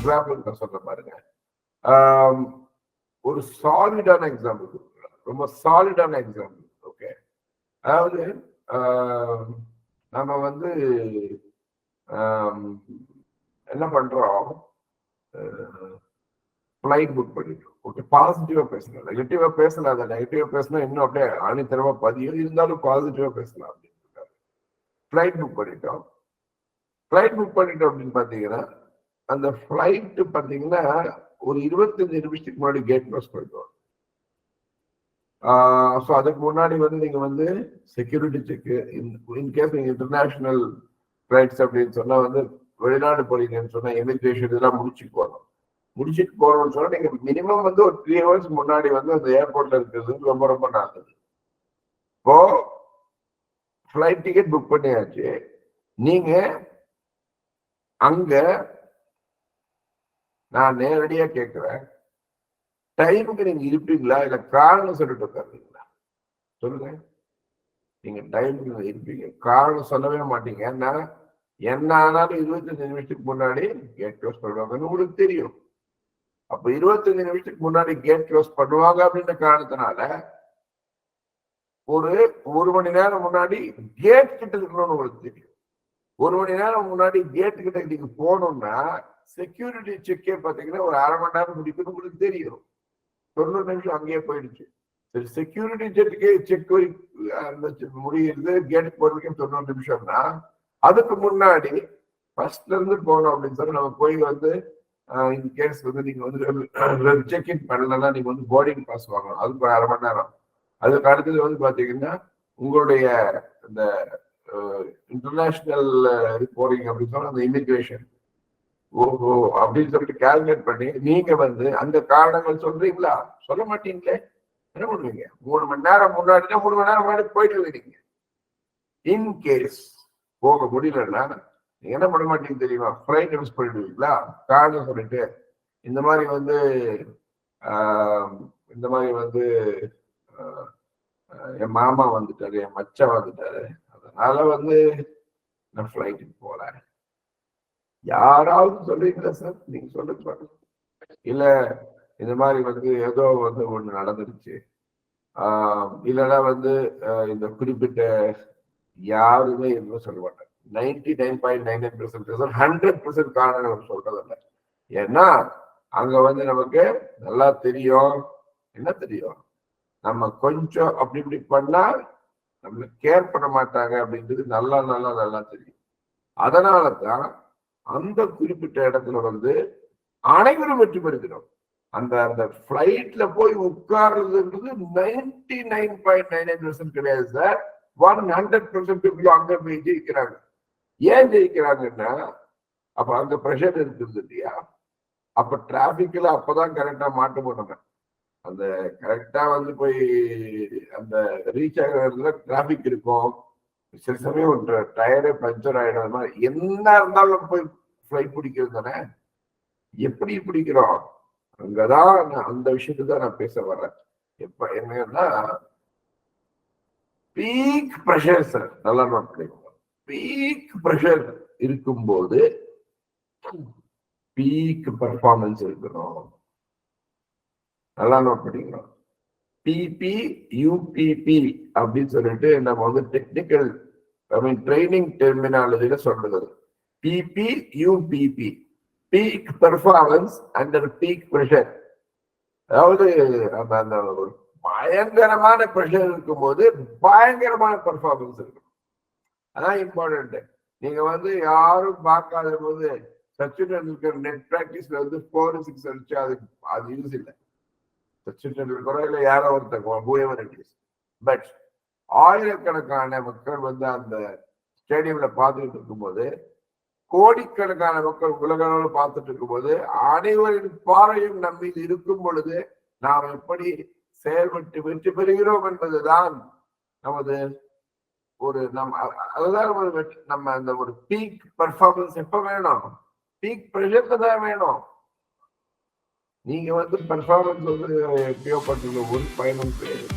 Example நான் சொல்ற பாருங்க. ஒரு சாலிடான எக்ஸாம்பிள், ரொம்ப சாலிடான எக்ஸாம்பிள். ஓகே, அதாவது நம்ம வந்து என்ன பண்றோம், ஃபிளைட் புக் பண்ணிட்டோம். ஓகே, பாசிட்டிவா பேசலாம், நெகட்டிவா பேசலாம். அதை நெகட்டிவா பேசினா இன்னும் அப்படியே ஆணித்தரமா பதியும், இருந்தாலும் பாசிட்டிவா பேசலாம் அப்படின்னு. ஃபிளைட் புக் பண்ணிட்டோம். ஃபிளைட் புக் பண்ணிட்டோம் அப்படின்னு பாத்தீங்கன்னா, அந்த ஃபிளைட் பாத்தீங்கன்னா ஒரு 25 நிமிஷத்துக்கு முன்னாடி கேட் க்ளோஸ் பண்ணிட்டோம். ஸோ அதுக்கு முன்னாடி வந்து நீங்க வந்து செக்யூரிட்டி செக், இன்கேஸ் நீங்க இன்டர்நேஷனல் ஃபிளைட்ஸ் அப்படின்னு சொன்னா வந்து வெளிநாடு போறீங்கன்னு சொன்னா இமிகிரேஷன் இதெல்லாம் முடிச்சுட்டு போகணும்னு சொன்னா நீங்க மினிமம் வந்து ஒரு 3 hours முன்னாடி வந்து அந்த ஏர்போர்ட்ல இருக்கிறது ரொம்ப ரொம்ப நல்லது. இப்போ ஃபிளைட் டிக்கெட் புக் பண்ணியாச்சு. நீங்க அங்க, நான் நேரடியா கேட்கிறேன், டைமுக்கு நீங்க இருப்பீங்களா இல்ல காரணம் சொல்லிட்டு உட்காருங்களா? சொல்லுங்க. நீங்க டைமுக்கு இருப்பீங்க, காரணம் சொல்லவே மாட்டீங்க. ஏன்னா என்ன ஆனாலும் 25 நிமிஷத்துக்கு முன்னாடி கேட் க்ளோஸ் பண்ணுவாங்கன்னு உங்களுக்கு தெரியும். அப்ப 25 நிமிஷத்துக்கு முன்னாடி கேட் க்ளோஸ் பண்ணுவாங்க அப்படின்ற காரணத்தினால ஒரு மணி நேரம் முன்னாடி கேட் கிட்ட இருக்கணும்னு உங்களுக்கு தெரியும். 1 மணி நேரம் முன்னாடி கேட் கிட்ட நீங்க போகணும்னா செக்யூரிட்டி செக்கே பாத்தீங்கன்னா ஒரு 1/2 மணி நேரம் முடிக்குன்னு உங்களுக்கு தெரியும். 90 நிமிஷம் அங்கேயே போயிடுச்சு. சரி, செக்யூரிட்டி செக் முடியுது, கேட் போறதுக்கு 90 நிமிஷம்னா அதுக்கு முன்னாடி ஃபர்ஸ்ட்ல இருந்து போகணும் அப்படின்னு சொல்லி நம்ம போய் வந்து இன்கேஸ் வந்து நீங்க வந்து செக் இன் பண்ணலன்னா நீங்க வந்து போர்டிங் பாஸ் வாங்கணும். அதுக்கு ஒரு 1/2 மணி நேரம். அதுக்கு அடுத்தது வந்து பாத்தீங்கன்னா உங்களுடைய இந்த இன்டர்நேஷனல் போறீங்க அப்படின்னு சொன்னா அந்த இமிகிரேஷன் ஓஹோ அப்படின்னு சொல்லிட்டு கால்குலேட் பண்ணி நீங்க வந்து அந்த காரணங்கள் சொல்றீங்களா? சொல்ல மாட்டீங்களே. என்ன பண்ணுவீங்க? 3 மணி நேரம் முன்னாடினா 3 மணி நேரம் முன்னாடி போயிட்டு இருக்கீங்க. இன்கேஸ் போக முடியலன்னா நீங்க என்ன பண்ண மாட்டீங்க தெரியுமா? ஃபிளைட் மிஸ் பண்ணிடுவீங்களா? காரணம் சொல்லிட்டு இந்த மாதிரி வந்து என் மாமா வந்துட்டாரு, என் மச்சா வந்துட்டாரு, அதனால வந்து நான் ஃபிளைட்டுக்கு போறேன். யாராவது சொல்றீங்களா சார்? நீங்க சொல்லுங்க. இல்ல இந்த மாதிரி வந்து ஏதோ வந்து ஒண்ணு நடந்துருச்சு, இல்லைன்னா வந்து இந்த குறிப்பிட்ட யாருமே எதுவும் சொல்ல மாட்டாங்க. 99.99% 100% காரணங்கள் சொல்றதில்லை. ஏன்னா அங்க வந்து நமக்கு நல்லா தெரியும், என்ன தெரியும், நம்ம கொஞ்சம் அப்படி இப்படி பண்ணா நம்மள கேர் பண்ண மாட்டாங்க அப்படின்றது நல்லா நல்லா நல்லா தெரியும். அதனாலதான் அந்த குறிப்பிட்ட இடத்துல வந்து அனைவரும் வெற்றி பெறுகிறோம். அந்த பிளைட்ல போய் உட்கார்றதுன்றது 99.99% கிடையாது சார். 100% people அங்க போய் ஜெயிக்கிறாங்க. ஏன் ஜெயிக்கிறாங்கன்னா அப்ப அங்க ப்ரெஷர் இருக்குது இல்லையா? அப்ப டிராபிக்ல அப்பதான் கரெக்டா மாட்ட போனாங்க. அந்த கரெக்டா வந்து போய் அந்த ரீச் ஆகிறதுல டிராபிக் இருக்கும். சில சமயம் ஒரு டயரே பஞ்சர் ஆயிடும். என்ன இருந்தாலும் போய் ஃபிளைட் பிடிக்கிறது தானே. எப்படி பிடிக்கிறோம் அங்கதான் அந்த விஷயத்துக்கு தான் நான் பேச வர்றேன். எப்ப என்னன்னா பீக் ப்ரெஷர் சார், நல்லா நோட் பண்ணிக்கோங்க. பீக் ப்ரெஷர் இருக்கும்போது பீக் பர்ஃபார்மன்ஸ் இருக்கணும். நல்லா நோட் பண்ணிக்கணும். பிபி யூபிபி அப்படின்னு சொல்லிட்டு நம்ம வந்து டெக்னிக்கல் ட்ரைனிங் டெர்மினாலஜில சொல்றது. PP UPP, peak performance under peak pressure. அதாவது அந்த ஒரு பயங்கரமான ப்ரெஷர் இருக்கும்போது பயங்கரமான பெர்ஃபார்மன்ஸ் இருக்கும். அதான் இம்பார்ட்டன்ட். நீங்க வந்து யாரும் பார்க்காத போது சச்சின் டெண்டுல்கர் நெட் பிராக்டிஸ்ல வந்து 4-6 அடிச்சு அது யூஸ் இல்லை. சச்சின் டெண்டுல்கரோ இல்லை யாரோ ஒருத்தர், பட் ஆயிரக்கணக்கான மக்கள் வந்து அந்த ஸ்டேடியம்ல பார்த்துட்டு இருக்கும்போது, கோடிக்கணக்கான மக்கள் உலக அளவில் பார்த்துட்டு இருக்கும்போது, அனைவரின் பார்வையும் நம் மீது இருக்கும் பொழுது நாம் எப்படி செயல்பட்டு வெற்றி பெறுகிறோம் என்பதுதான் நமது ஒரு அதுதான் நம்ம அந்த ஒரு பீக் பர்ஃபார்மன்ஸ் எப்ப வேணும்? பீக் ப்ரெஷர்ல தான் வேணும். நீங்க வந்து பர்ஃபார்மன்ஸ் வந்து எப்படியோ பண்றது ஒரு பயனும் கிடையாது.